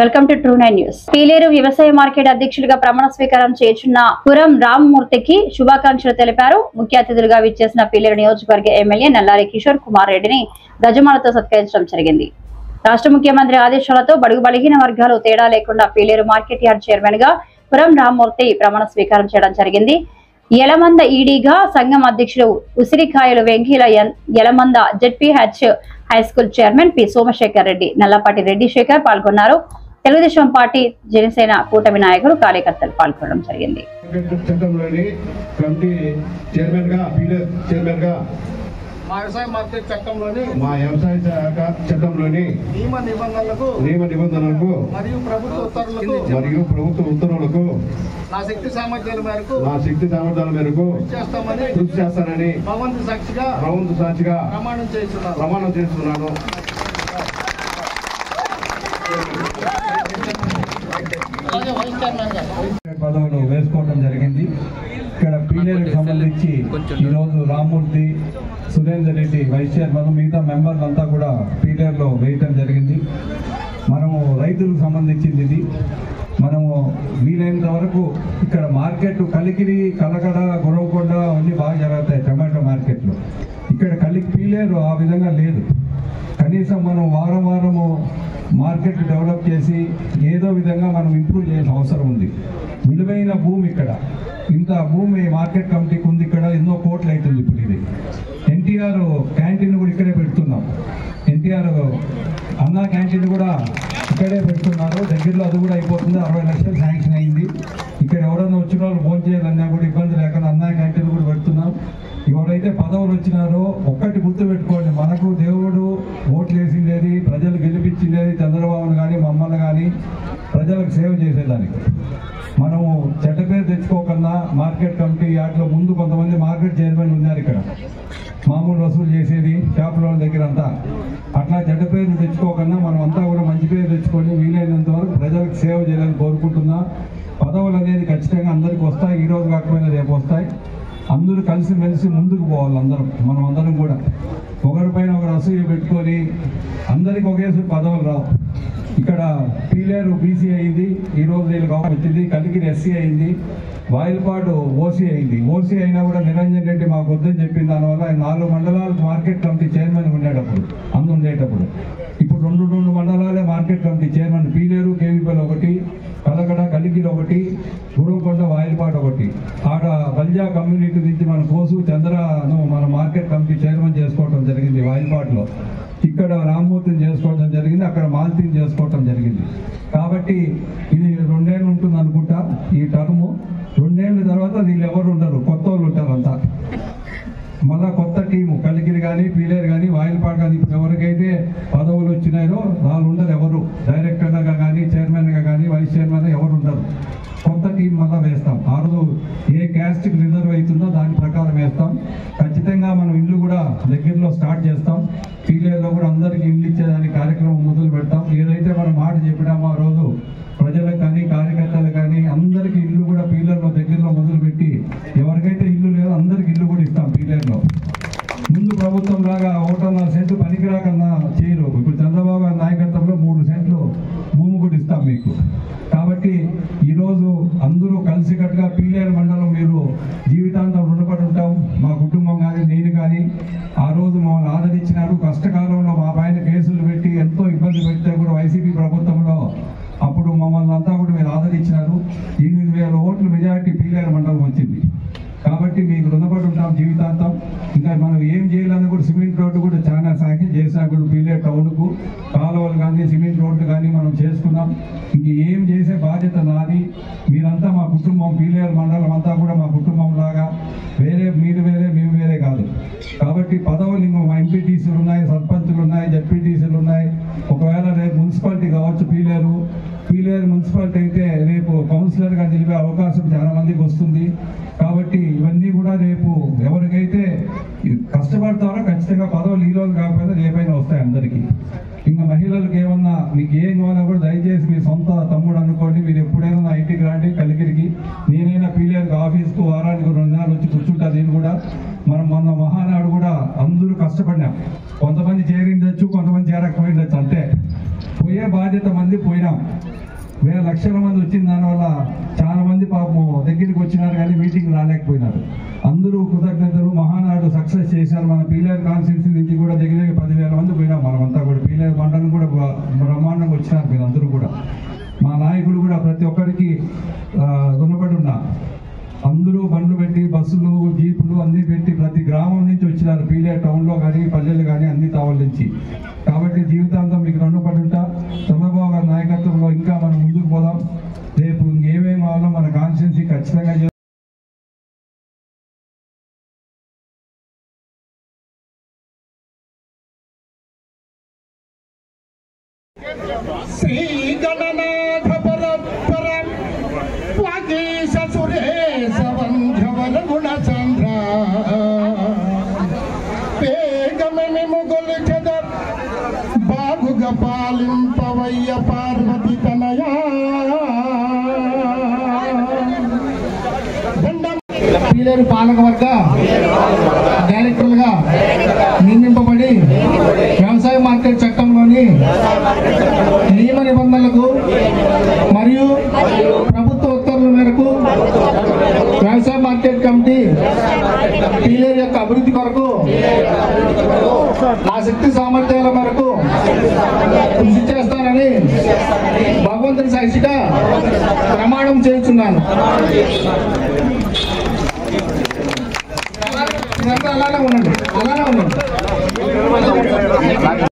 Welcome to true 9 news. Pileru వ్యవసాయ market అధ్యక్షుడిగా ప్రమాణ స్వీకారం చేస్తున్న పురం రామ్మూర్తికి శుభాకాంక్షలు తెలిపారు. ముఖ్య అతిథులుగా విచ్చేసిన పీలేరు నియోజకవర్గ ఎమ్మెల్యే నల్లారి కిషోర్ కుమార్ రెడ్డిని గజమాలతో సత్కరించడం జరిగింది. రాష్ట్ర ముఖ్యమంత్రి ఆదేశాలతో బడుగు బలహీన వర్గాలు తేడా లేకుండా పీలేరు మార్కెట్ యార్డ్ చైర్మన్ గా పురం రామ్మూర్తి ప్రమాణ స్వీకారం చేయడం జరిగింది. యలమంద ఈడీగా సంఘం అధ్యక్షుడు ఉసిరికాయలు వెంకీల Yalamanda ZPH high school chairman P Somasekhar Reddy, Nallapati Reddy Sekhar పాల్గొన్నారు. తెలుగుదేశం పార్టీ, జనసేన కూటమి నాయకులు, కార్యకర్తలు పాల్గొనడం జరిగింది. మా వ్యవసాయ మార్కెట్ చట్టంలోని నియమ నిబంధనలకు మరియు ప్రభుత్వ ఉత్తర్వులకు నా శక్తి సామర్థ్యాల మేరకు కృషి చేస్తానని భగవంతు సాక్షిగా ప్రమాణం చేస్తున్నాను. పదవులు వేసుకోవడం జరిగింది. ఇక్కడ పీలేరుకి సంబంధించి ఈరోజు రామ్మూర్తి, సురేందర్ రెడ్డి వైస్ చైర్మన్, మిగతా మెంబర్లు అంతా కూడా పీలేరులో వేయటం జరిగింది. మనము రైతులకు సంబంధించింది ఇది. మనము వీలైనంత వరకు ఇక్కడ మార్కెట్ కలికిరి, కలకడ, గురవకొండ అన్నీ బాగా జరుగుతాయి టమాటో మార్కెట్లు. ఇక్కడ పీలేరు ఆ విధంగా లేదు. కనీసం మనం వారము మార్కెట్ డెవలప్ చేసి ఏదో విధంగా మనం ఇంప్రూవ్ చేయాల్సిన అవసరం ఉంది. విలువైన భూమి ఇక్కడ, ఇంత భూమి మార్కెట్ కమిటీకి ఉంది. ఇక్కడ ఎన్నో కోట్లు అవుతుంది. ఇప్పుడు ఇది ఎన్టీఆర్ క్యాంటీన్ కూడా ఇక్కడే పెడుతున్నాం. ఎన్టీఆర్ అన్నా క్యాంటీన్ కూడా ఇక్కడే పెడుతున్నారు. దగ్గరలో అది కూడా అయిపోతుంది. 60 లక్షలు శాంక్షన్ అయింది. ఇక్కడ ఎవరైనా వచ్చిన వాళ్ళు భోజనం చేయాలన్నా కూడా ఇబ్బంది లేకుండా అన్నా క్యాంటీన్ కూడా పెడుతున్నాం. ఎవరైతే పదవులు వచ్చినారో ఒక్కటి గుర్తు పెట్టుకోండి, మనకు దేవుడు ఓట్లు వేసిండేది, ప్రజలు గెలిపించిండేది చంద్రబాబును కానీ మమ్మల్ని కానీ ప్రజలకు సేవ చేసేదానికి. మనము చెడ్డ పేరు తెచ్చుకోకుండా మార్కెట్ కమిటీ యార్డ్లో ముందు కొంతమంది మార్కెట్ చైర్మన్ ఉన్నారు ఇక్కడ, మామూలు వసూలు చేసేది షాపుల వాళ్ళ దగ్గర అంతా. అట్లా చెడ్డ పేరు తెచ్చుకోకుండా మనం అంతా కూడా మంచి పేరు తెచ్చుకొని వీలైనంత వరకు ప్రజలకు సేవ చేయాలని కోరుకుంటున్నా. పదవులు అనేది ఖచ్చితంగా అందరికి వస్తాయి. ఈరోజు కాకపోయినా రేపు వస్తాయి. అందరూ కలిసిమెలిసి ముందుకు పోవాలి. మనం అందరం కూడా ఒకరిపైన ఒకరు అసూయ పెట్టుకొని అందరికి ఒకేసారి పదవులు రావు. ఇక్కడ పీలేరు బీసీ అయింది, ఈరోజు వీళ్ళకి వచ్చింది. కలికిరి ఎస్సీ అయింది, వాయిల్పాడు ఓసీ అయింది. ఓసీ అయినా కూడా నిరంజన్ రెడ్డి మాకు వద్దని చెప్పిన దానివల్ల 4 మండలాలు మార్కెట్ కమిటీ చైర్మన్ ఉండేటప్పుడు ఇప్పుడు 2 మండలాలే market committee chairman. Piler, KV Palli ఒకటి, కలకడ, కలికిరి ఒకటి, గురవకొండ, వాయిల్పాడు ఒకటి. ఆడ బల్జా కమ్యూనిటీ నుంచి మన కోసు చంద్రను మన మార్కెట్ కమిటీ చైర్మన్ చేసుకోవడం జరిగింది వాయిల్పాడులో. ఇక్కడ రామ్మూర్తిని చేసుకోవడం జరిగింది, అక్కడ మాల్తీని చేసుకోవటం జరిగింది. కాబట్టి ఇది 2 ఏళ్ళు ఉంటుంది అనుకుంటా ఈ టర్ము. 2 ఏళ్ళ తర్వాత వీళ్ళు ఎవరు ఉండరు, కొత్త వాళ్ళు ఉంటారు అంతా. మళ్ళా కొత్త టీము కలికిరి కానీ, పీలేరు కానీ, వాయిల్పాడు కానీ ఇప్పుడు ఎవరికైతే పదవులు వచ్చినాయో వాళ్ళు ఉండరు. ఎవరు డైరెక్టర్గా కానీ, చైర్మన్గా కానీ, వైస్ చైర్మన్ ఎవరు ఉండరు. కొత్త టీం మళ్ళీ వేస్తాం. ఆ రోజు ఏ క్యాస్ట్కి రిజర్వ్ అవుతుందో దాని ప్రకారం వేస్తాం. ఖచ్చితంగా మనం ఇల్లు కూడా దగ్గరలో స్టార్ట్ చేస్తాం. పీలేరులో కూడా అందరికీ ఇల్లు ఇచ్చేదానికి కార్యక్రమం మొదలు పెడతాం. ఏదైతే మనం మాట చెప్పినామో ఆ రోజు ప్రజలకు కానీ, కార్యకర్తలకు కానీ అందరికీ ఇల్లు కూడా పీలేరులో దగ్గరలో మొదలుపెట్టి ఎవరికైతే ఇల్లు లేదో అందరికి ఇల్లు కూడా ఇస్తాం. పీలేరులో ముందు ప్రభుత్వం లాగా 1.5 సెంట్లు పనికిరాకన్నా చేయరు. ఇప్పుడు చంద్రబాబు నాయకత్వంలో 3 సెంట్లు భూమి కూడా ఇస్తాం మీకు. కాబట్టి ఈరోజు అందరూ కలిసికట్టుగా పీలేరు మండలం మీరు జీవితాంతం రుణపడి ఉంటాం. మా కుటుంబం కానీ, నేను కానీ ఆ రోజు మమ్మల్ని ఆదరించినారు. కష్టకాలంలో మా పైన కేసులు పెట్టి ఎంతో ఇబ్బంది పెడితే కూడా వైసీపీ ప్రభుత్వంలో అప్పుడు మమ్మల్ని అంతా కూడా మీరు ఆదరించినారు. 8,000 ఓట్లు మెజారిటీ పీలేరు మండలం వచ్చింది. కాబట్టి మీకు రుణపడి ఉంటాం జీవితాంతం. ఇంకా మనం ఏం చేయాలన్నా కూడా సిమెంట్ రోడ్డు కూడా చాలా శాంక్షన్ చేశాం. కూడా పీలేరు టౌన్కు కాలువలు కానీ, సిమెంట్ రోడ్డు కానీ మనం చేసుకున్నాం. ఇంక ఏం చేసే బాధ్యత నాది. మీరంతా మా కుటుంబం, పీలేరు మండలం అంతా కూడా మా కుటుంబం లాగా. మీరు వేరే మేము వేరే కాదు. కాబట్టి పదవులు ఇంకో మా ఎంపీటీసీలు ఉన్నాయి, సర్పంచులు ఉన్నాయి, జడ్పీటీసీలు ఉన్నాయి. ఒకవేళ రేపు మున్సిపాలిటీ కావచ్చు పీలేరు మున్సిపాలిటీ అయితే రేపు కౌన్సిలర్గా నిలిపే అవకాశం చాలా మందికి వస్తుంది. కాబట్టి ఇవన్నీ కూడా రేపు ఎవరికైతే కష్టపడతారో ఖచ్చితంగా పదవులు ఈ రోజు కాకపోతే రేపైనా వస్తాయి అందరికీ. ఇంకా మహిళలకు ఏమన్నా మీకు ఏం కావాలన్నా కూడా దయచేసి మీ సొంత తమ్ముడు అనుకోండి. మీరు ఎప్పుడైనా నా ఇంటికి రాండి కలికిరికి. నేనైనా పీలేరు ఆఫీస్కు వారానికి 2 నెలలు వచ్చి కూర్చుంటా. నేను కూడా మనం మొన్న మహానాడు కూడా అందరూ కష్టపడినాం. కొంతమంది చేరిండొచ్చు, కొంతమంది చేరకపోయిండొచ్చు, అంతే. పోయే బాధ్యత మంది పోయినాం. పోయినాం. లక్షల మంది వచ్చిన దానివల్ల చాలా మంది పాపం దగ్గరికి వచ్చినారు కానీ మీటింగ్ రాలేకపోయినారు. అందరూ కృతజ్ఞతలు. మహానాడు సక్సెస్ చేశారు. మన పీలేరు కాన్స్టిట్యూన్సీ నుంచి కూడా దగ్గర 10,000 మంది పోయినాం. మనమంతా కూడా పీలేరు మండలం కూడా బ్రహ్మాండంగా వచ్చినారు మీరు అందరూ కూడా. మా నాయకులు కూడా ప్రతి ఒక్కరికి రుణపడి ఉన్నా. అందరూ బండ్లు పెట్టి బస్సులు జీపులు అన్నీ పెట్టి ప్రతి గ్రామం నుంచి వచ్చినారు. పీలేరు టౌన్లో కానీ పల్లెలు కానీ అన్ని తావల నుంచి. కాబట్టి జీవితాంతం మీకు రుణపడి ఉంటా. చంద్రబాబు గారి నాయకత్వంలో ఇంకా మనం ముందుకు పోదాం. రేపు ఇంకేమేమి కావాలో మన కాన్స్టిట్యూన్సీ ఖచ్చితంగా శ్రీ గణనాథ పరపరం వాగీశ సురేశ వంధ్యవర గుణచంద్ర పేగమిని ముగులు చెదర్ బాగుగ పాలింపవయ్య పార్వతి తనయా. పీలేరు పాలకవర్గ డైరెక్టర్లుగా నియమింపబడి వ్యవసాయ మార్కెట్ చట్టంలోని నియమ నిబంధనలకు మరియు ప్రభుత్వ ఉత్తర్వుల మేరకు వ్యవసాయ మార్కెట్ కమిటీ పీలేరు యొక్క అభివృద్ధి కొరకు నా శక్తి సామర్థ్యాల మేరకు కృషి చేస్తానని భగవంతుని సాక్షిగా ప్రమాణం చేస్తున్నాను. అలానే ఉండండి.